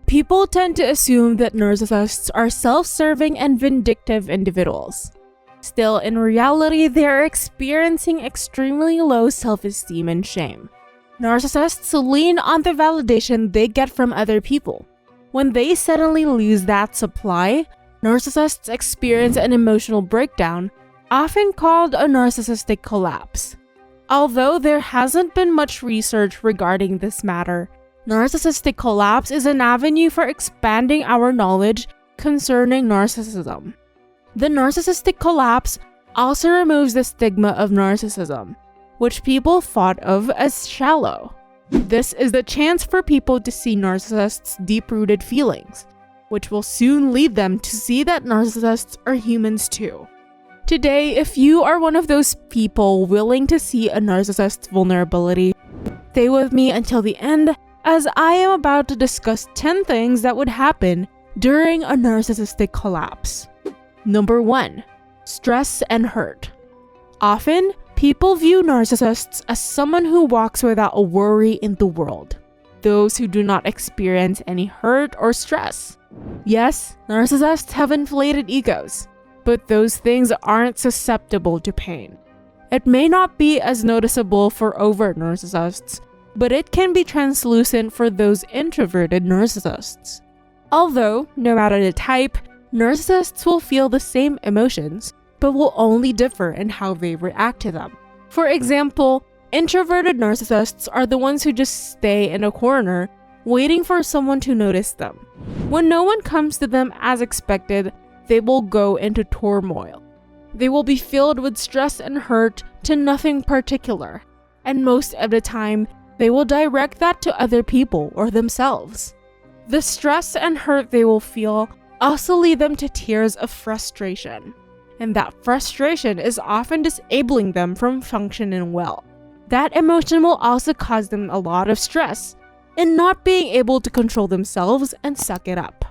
People tend to assume that narcissists are self-serving and vindictive individuals. Still, in reality, they are experiencing extremely low self-esteem and shame. Narcissists lean on the validation they get from other people. When they suddenly lose that supply, narcissists experience an emotional breakdown, often called a narcissistic collapse. Although there hasn't been much research regarding this matter, narcissistic collapse is an avenue for expanding our knowledge concerning narcissism. The narcissistic collapse also removes the stigma of narcissism, which people thought of as shallow. This is the chance for people to see narcissists' deep-rooted feelings, which will soon lead them to see that narcissists are humans too. Today, if you are one of those people willing to see a narcissist's vulnerability, stay with me until the end, as I am about to discuss 10 things that would happen during a narcissistic collapse. Number 1. Stress and hurt. Often, people view narcissists as someone who walks without a worry in the world, those who do not experience any hurt or stress. Yes, narcissists have inflated egos, but those things aren't susceptible to pain. It may not be as noticeable for overt narcissists, but it can be translucent for those introverted narcissists. Although, no matter the type, narcissists will feel the same emotions, but will only differ in how they react to them. For example, introverted narcissists are the ones who just stay in a corner, waiting for someone to notice them. When no one comes to them as expected, they will go into turmoil. They will be filled with stress and hurt to nothing particular, and most of the time, they will direct that to other people or themselves. The stress and hurt they will feel also lead them to tears of frustration, and that frustration is often disabling them from functioning well. That emotion will also cause them a lot of stress in not being able to control themselves and suck it up.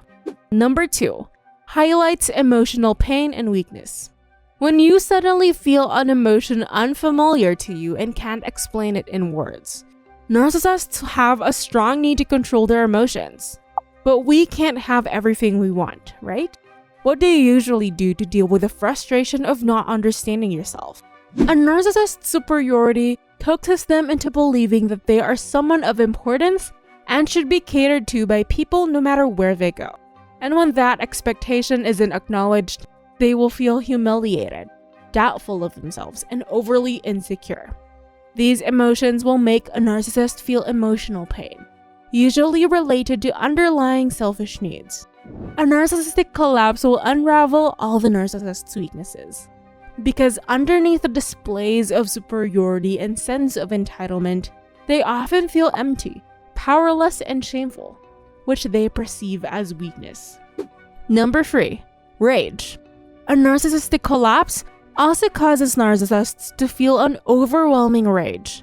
Number 2. Highlights emotional pain and weakness. When you suddenly feel an emotion unfamiliar to you and can't explain it in words, narcissists have a strong need to control their emotions. But we can't have everything we want, right? What do you usually do to deal with the frustration of not understanding yourself? A narcissist's superiority coaxes them into believing that they are someone of importance and should be catered to by people no matter where they go. And when that expectation isn't acknowledged, they will feel humiliated, doubtful of themselves, and overly insecure. These emotions will make a narcissist feel emotional pain, usually related to underlying selfish needs. A narcissistic collapse will unravel all the narcissist's weaknesses, because underneath the displays of superiority and sense of entitlement, they often feel empty, powerless, and shameful, which they perceive as weakness. Number 3. Rage. A narcissistic collapse also causes narcissists to feel an overwhelming rage.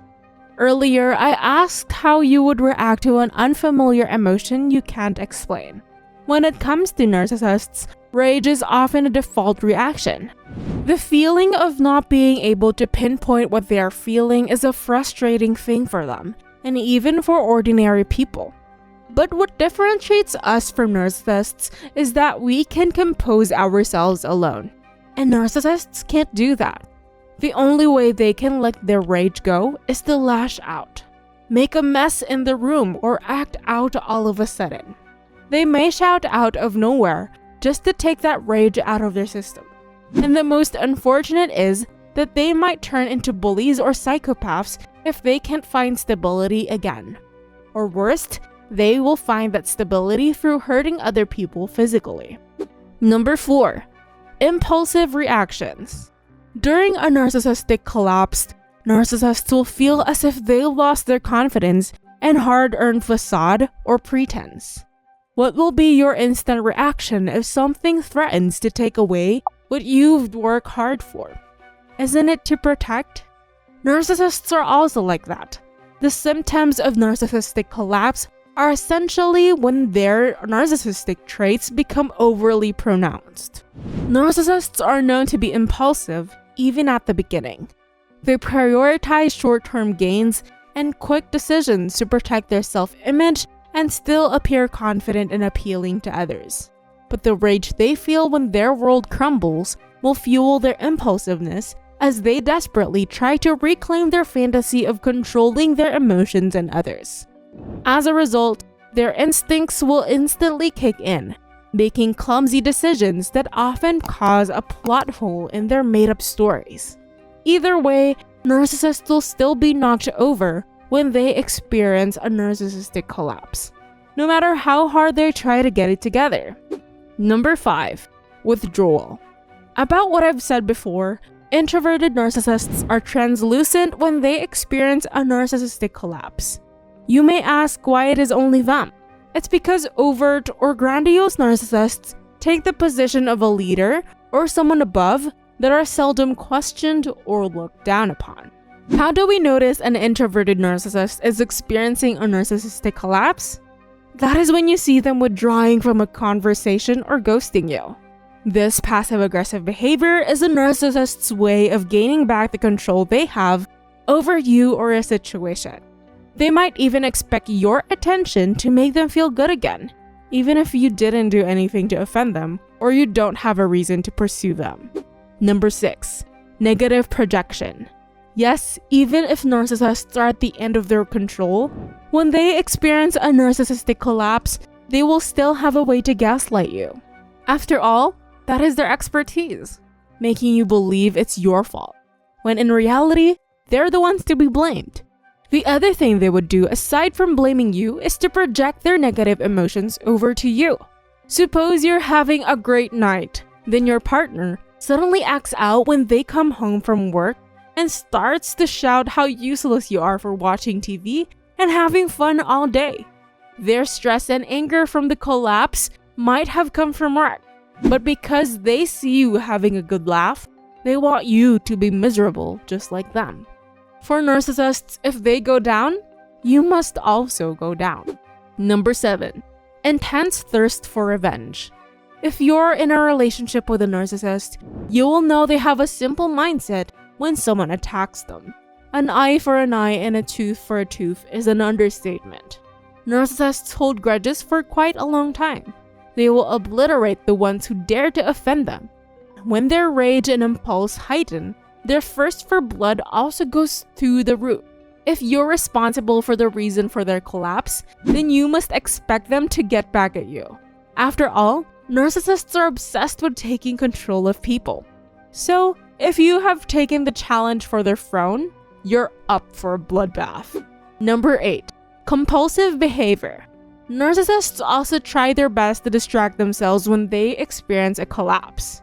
Earlier, I asked how you would react to an unfamiliar emotion you can't explain. When it comes to narcissists, rage is often a default reaction. The feeling of not being able to pinpoint what they are feeling is a frustrating thing for them, and even for ordinary people. But what differentiates us from narcissists is that we can compose ourselves alone, and narcissists can't do that. The only way they can let their rage go is to lash out, make a mess in the room, or act out all of a sudden. They may shout out of nowhere just to take that rage out of their system. And the most unfortunate is that they might turn into bullies or psychopaths if they can't find stability again. Or worst, they will find that stability through hurting other people physically. Number 4. Impulsive reactions. During a narcissistic collapse, narcissists will feel as if they lost their confidence and hard-earned facade or pretense. What will be your instant reaction if something threatens to take away what you've worked hard for? Isn't it to protect? Narcissists are also like that. The symptoms of narcissistic collapse are essentially when their narcissistic traits become overly pronounced. Narcissists are known to be impulsive even at the beginning. They prioritize short-term gains and quick decisions to protect their self-image and still appear confident and appealing to others. But the rage they feel when their world crumbles will fuel their impulsiveness as they desperately try to reclaim their fantasy of controlling their emotions and others. As a result, their instincts will instantly kick in, making clumsy decisions that often cause a plot hole in their made-up stories. Either way, narcissists will still be knocked over when they experience a narcissistic collapse, no matter how hard they try to get it together. Number 5. Withdrawal. About what I've said before, introverted narcissists are translucent when they experience a narcissistic collapse. You may ask why it is only them. It's because overt or grandiose narcissists take the position of a leader or someone above that are seldom questioned or looked down upon. How do we notice an introverted narcissist is experiencing a narcissistic collapse? That is when you see them withdrawing from a conversation or ghosting you. This passive-aggressive behavior is a narcissist's way of gaining back the control they have over you or a situation. They might even expect your attention to make them feel good again, even if you didn't do anything to offend them or you don't have a reason to pursue them. Number 6. Negative projection. Yes, even if narcissists are at the end of their control, when they experience a narcissistic collapse, they will still have a way to gaslight you. After all, that is their expertise, making you believe it's your fault, when in reality, they're the ones to be blamed. The other thing they would do aside from blaming you is to project their negative emotions over to you. Suppose you're having a great night, then your partner suddenly acts out when they come home from work and starts to shout how useless you are for watching TV and having fun all day. Their stress and anger from the collapse might have come from work, but because they see you having a good laugh, they want you to be miserable just like them. For narcissists, if they go down, you must also go down. Number 7. Intense thirst for revenge. If you're in a relationship with a narcissist, you will know they have a simple mindset when someone attacks them. An eye for an eye and a tooth for a tooth is an understatement. Narcissists hold grudges for quite a long time. They will obliterate the ones who dare to offend them. When their rage and impulse heighten, their thirst for blood also goes through the roof. If you're responsible for the reason for their collapse, then you must expect them to get back at you. After all, narcissists are obsessed with taking control of people. So, if you have taken the challenge for their throne, you're up for a bloodbath. Number 8. Compulsive behavior. Narcissists also try their best to distract themselves when they experience a collapse.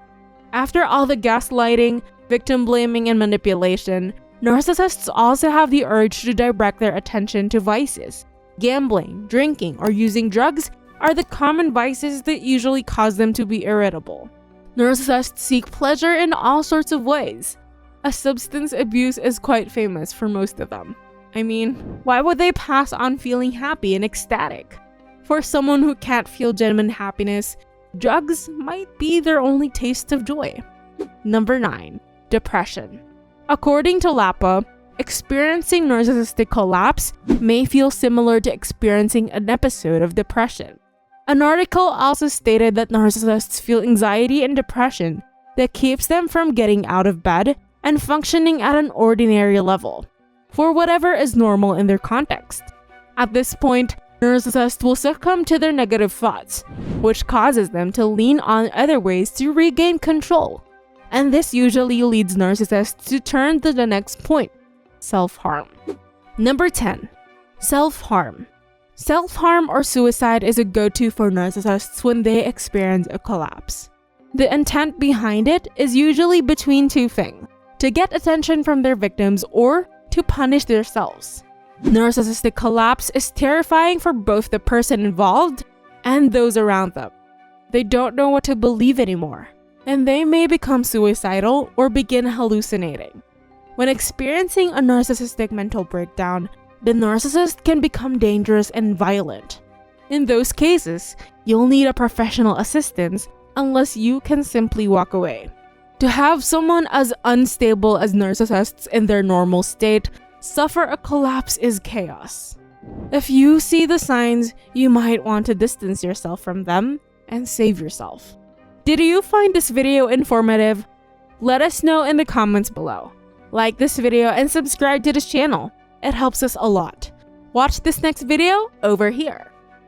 After all the gaslighting, victim blaming, and manipulation, narcissists also have the urge to direct their attention to vices. Gambling, drinking, or using drugs are the common vices that usually cause them to be irritable. Narcissists seek pleasure in all sorts of ways. A substance abuse is quite famous for most of them. I mean, why would they pass on feeling happy and ecstatic? For someone who can't feel genuine happiness, drugs might be their only taste of joy. Number 9. Depression. According to Lapa, experiencing narcissistic collapse may feel similar to experiencing an episode of depression. An article also stated that narcissists feel anxiety and depression that keeps them from getting out of bed and functioning at an ordinary level, for whatever is normal in their context. At this point, narcissists will succumb to their negative thoughts, which causes them to lean on other ways to regain control. And this usually leads narcissists to turn to the next point, self-harm. Number 10. Self-harm. Self-harm or suicide is a go-to for narcissists when they experience a collapse. The intent behind it is usually between two things: to get attention from their victims or to punish themselves. Narcissistic collapse is terrifying for both the person involved and those around them. They don't know what to believe anymore, and they may become suicidal or begin hallucinating. When experiencing a narcissistic mental breakdown, the narcissist can become dangerous and violent. In those cases, you'll need a professional assistance unless you can simply walk away. To have someone as unstable as narcissists in their normal state suffer a collapse is chaos. If you see the signs, you might want to distance yourself from them and save yourself. Did you find this video informative? Let us know in the comments below. Like this video and subscribe to this channel. It helps us a lot. Watch this next video over here.